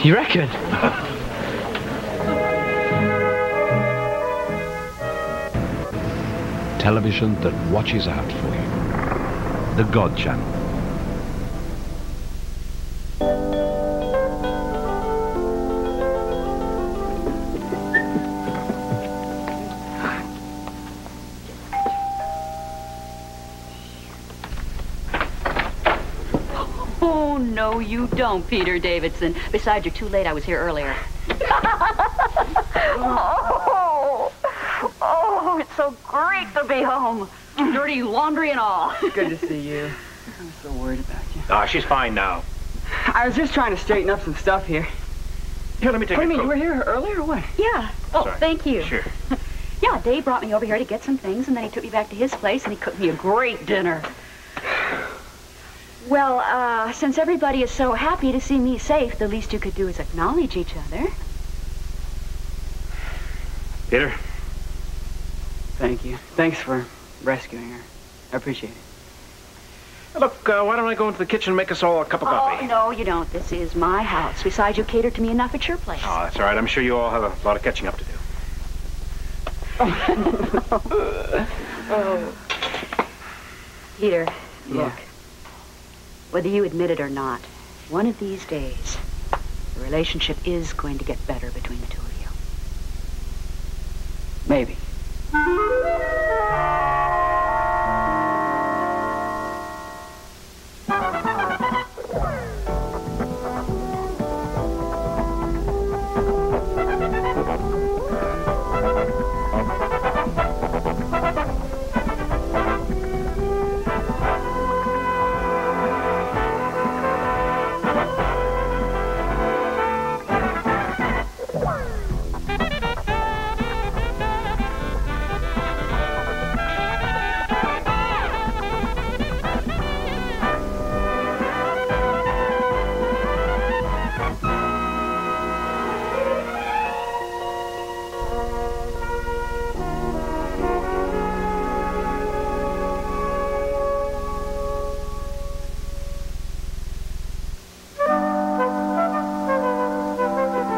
You reckon? Television that watches out for you. The God Channel. Oh, no, you don't, Peter Davidson. Besides, you're too late. I was here earlier. Oh, it's so great to be home. Dirty laundry and all. Good to see you. I'm so worried about you. Ah, she's fine now. I was just trying to straighten up some stuff here. Here, let me take What a do you mean, coat. you were here earlier or what? Yeah. Oh, Sorry. thank you. Sure. Yeah, Dave brought me over here to get some things, and then he took me back to his place, and he cooked me a great dinner. Well, since everybody is so happy to see me safe, the least you could do is acknowledge each other. Peter? Thank you. Thanks for rescuing her. I appreciate it. Look, why don't I go into the kitchen and make us all a cup of coffee? Oh, no, you don't. This is my house. Besides, you cater to me enough at your place. Oh, that's all right. I'm sure you all have a lot of catching up to do. Oh. Peter, Yeah. look. Whether you admit it or not, one of these days, the relationship is going to get better between the two of you. Maybe.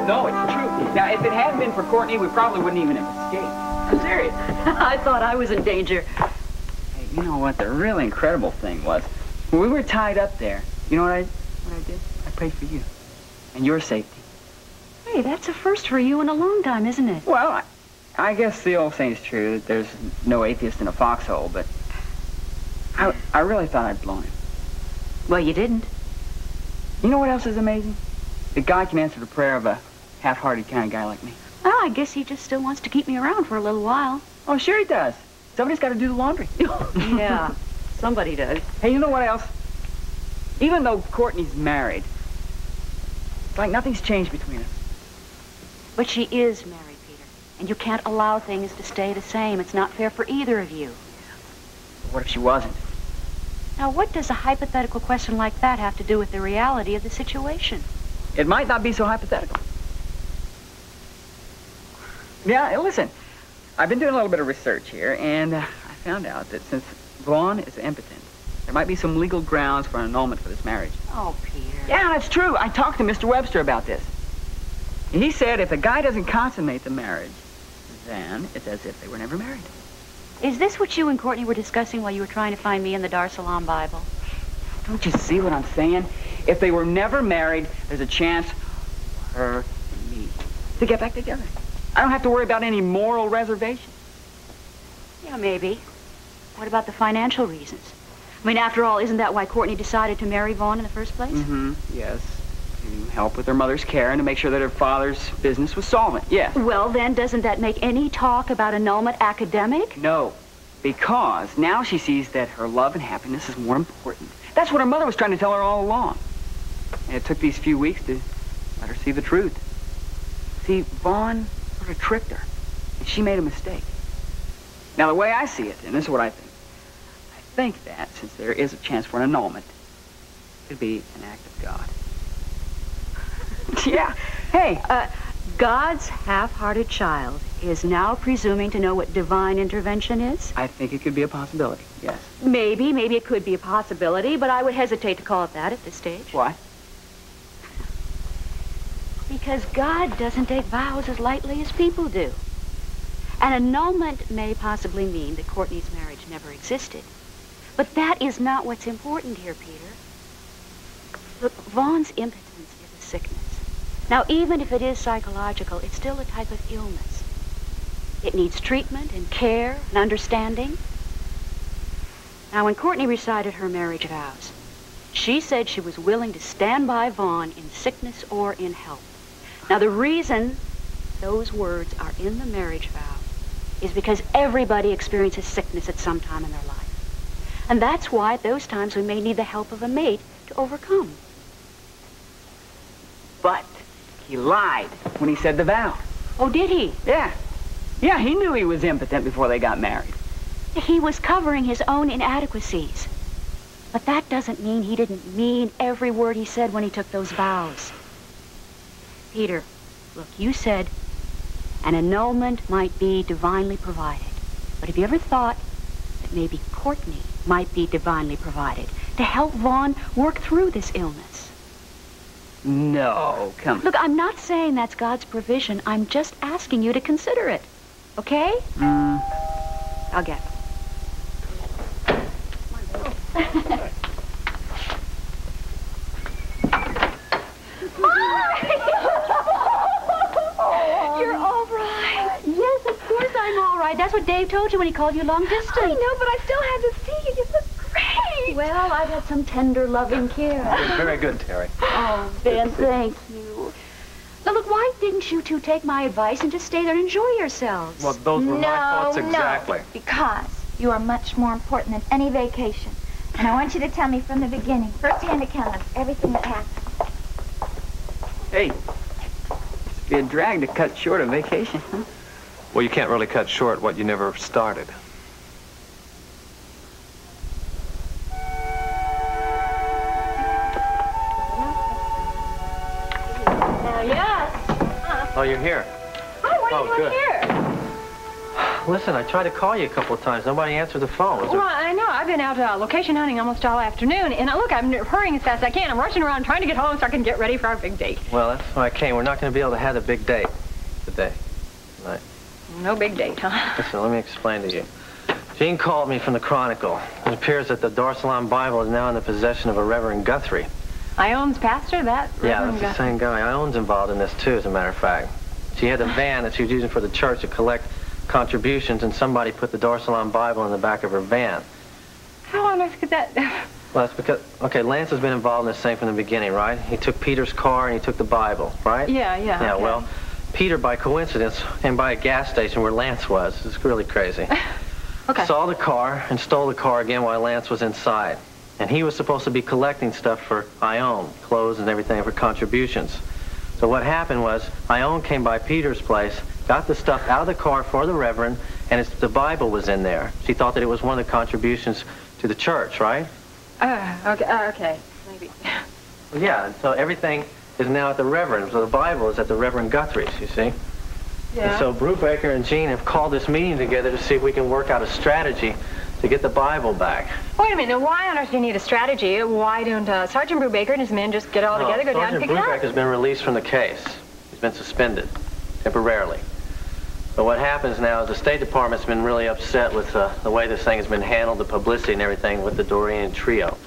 No, it's true. Now, if it hadn't been for Courtney, we probably wouldn't even have escaped. I'm serious. I thought I was in danger. Hey, you know what the really incredible thing was? When we were tied up there, you know what I did? I prayed for you and your safety. Hey, that's a first for you in a long time, isn't it? Well, I guess the old saying's true that there's no atheist in a foxhole, but I really thought I'd blown him. Well, you didn't. You know what else is amazing? That God can answer the prayer of a half-hearted kind of guy like me. Well, I guess he just still wants to keep me around for a little while. Oh, sure he does. Somebody's got to do the laundry. Yeah, somebody does. Hey, you know what else? Even though Courtney's married, it's like nothing's changed between us. But she is married, Peter. And you can't allow things to stay the same. It's not fair for either of you. What if she wasn't? Now, what does a hypothetical question like that have to do with the reality of the situation? It might not be so hypothetical. Yeah, listen, I've been doing a little bit of research here, and I found out that since Vaughn is impotent, there might be some legal grounds for an annulment for this marriage. Oh, Peter. Yeah, that's true. I talked to Mr. Webster about this. He said if the guy doesn't consummate the marriage, then it's as if they were never married. Is this what you and Courtney were discussing while you were trying to find me in the Salaam Bible? Don't you see what I'm saying? If they were never married, there's a chance for her and me to get back together. I don't have to worry about any moral reservation. Yeah, maybe. What about the financial reasons? I mean, after all, isn't that why Courtney decided to marry Vaughn in the first place? Mm-hmm, yes. To help with her mother's care and to make sure that her father's business was solvent, yes. Well, then, doesn't that make any talk about annulment academic? No, because now she sees that her love and happiness is more important. That's what her mother was trying to tell her all along. And it took these few weeks to let her see the truth. See, Vaughn sort of tricked her, and she made a mistake. Now, the way I see it, and this is what I think that since there is a chance for an annulment, it could be an act of God. Yeah. Hey. God's half-hearted child is now presuming to know what divine intervention is? I think it could be a possibility, yes. Maybe it could be a possibility, but I would hesitate to call it that at this stage. Why? Because God doesn't take vows as lightly as people do. An annulment may possibly mean that Courtney's marriage never existed. But that is not what's important here, Peter. Look, Vaughn's impotence is a sickness. Now, even if it is psychological, it's still a type of illness. It needs treatment and care and understanding. Now, when Courtney recited her marriage vows, she said she was willing to stand by Vaughn in sickness or in health. Now, the reason those words are in the marriage vow is because everybody experiences sickness at some time in their life. And that's why at those times we may need the help of a mate to overcome. But he lied when he said the vow. Oh, did he? Yeah. Yeah, he knew he was impotent before they got married. He was covering his own inadequacies. But that doesn't mean he didn't mean every word he said when he took those vows. Peter, look, you said an annulment might be divinely provided. But have you ever thought that maybe Courtney might be divinely provided to help Vaughn work through this illness? No, come on. Look, I'm not saying that's God's provision. I'm just asking you to consider it. Okay? I'll get it. You're all right. Yes, of course I'm all right. That's what Dave told you when he called you long distance. I know, but I still had to see you. You look great. Well, I've had some tender, loving care. Very good, Terry. Oh, Ben, thank you. Now, look, why didn't you two take my advice and just stay there and enjoy yourselves? Well, those were my thoughts exactly. No, because you are much more important than any vacation. And I want you to tell me from the beginning, first-hand account of everything that happened. Hey, it'd be a drag to cut short a vacation, huh? Well, you can't really cut short what you never started. Oh, you're here. Hi, what are you doing good. here? Listen, I tried to call you a couple of times. Nobody answered the phone. Was there... Well, I know. I've been out location hunting almost all afternoon. And look, I'm hurrying as fast as I can. I'm rushing around trying to get home so I can get ready for our big date. Well, that's why I came. We're not going to be able to have a big date today. Tonight. No big date, huh? Listen, let me explain to you. Jean called me from the Chronicle. It appears that the Salaam Bible is now in the possession of a Reverend Guthrie. Ion's pastor, that? Yeah, that's the same guy. Ion's involved in this, too, as a matter of fact. She had a van that she was using for the church to collect contributions, and somebody put the Salaam Bible in the back of her van. How on earth could that... Well, that's because, okay, Lance has been involved in this thing from the beginning, right? He took Peter's car and he took the Bible, right? Yeah. Yeah, okay. well, Peter, by coincidence, came by a gas station where Lance was. It's really crazy. Okay. Saw the car and stole the car again while Lance was inside. And he was supposed to be collecting stuff for Ione, clothes and everything for contributions. So what happened was, Ione came by Peter's place, got the stuff out of the car for the Reverend, and the Bible was in there. She thought that it was one of the contributions to the church, right? Okay. Maybe. Well, yeah, and so everything is now at the Reverend. So the Bible is at the Reverend Guthrie's, you see? Yeah. And so Brubaker and Jean have called this meeting together to see if we can work out a strategy to get the Bible back. Wait a minute. Now, why on earth do you need a strategy? Why don't Sergeant Brubaker and his men just get all together, go down and pick it up? Sergeant Brubaker has been released from the case. He's been suspended temporarily. But what happens now is the State Department's been really upset with the way this thing has been handled, the publicity and everything with the Doreen trio.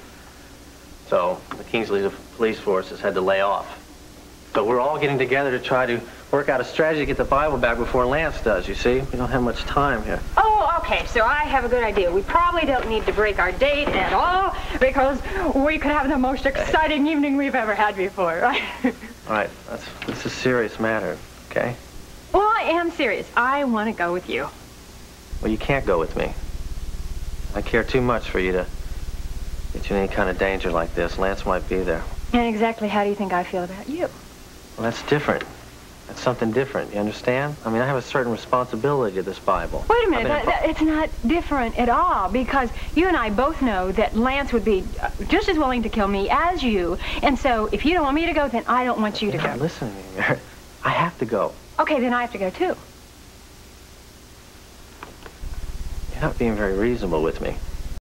So the Kingsley police force has had to lay off. So we're all getting together to try to work out a strategy to get the Bible back before Lance does, you see? We don't have much time here. Oh, okay. So I have a good idea. We probably don't need to break our date at all because we could have the most exciting evening we've ever had before. All right. That's a serious matter, okay? Well, I am serious. I want to go with you. Well, you can't go with me. I care too much for you to get you in any kind of danger like this. Lance might be there. And exactly how do you think I feel about you? Well, that's different. That's something different. You understand? I mean, I have a certain responsibility to this Bible. Wait a minute. It's not different at all because you and I both know that Lance would be just as willing to kill me as you. And so if you don't want me to go, then I don't want you to go. Listen to me, Mary. I have to go. Okay, then I have to go too. You're not being very reasonable with me.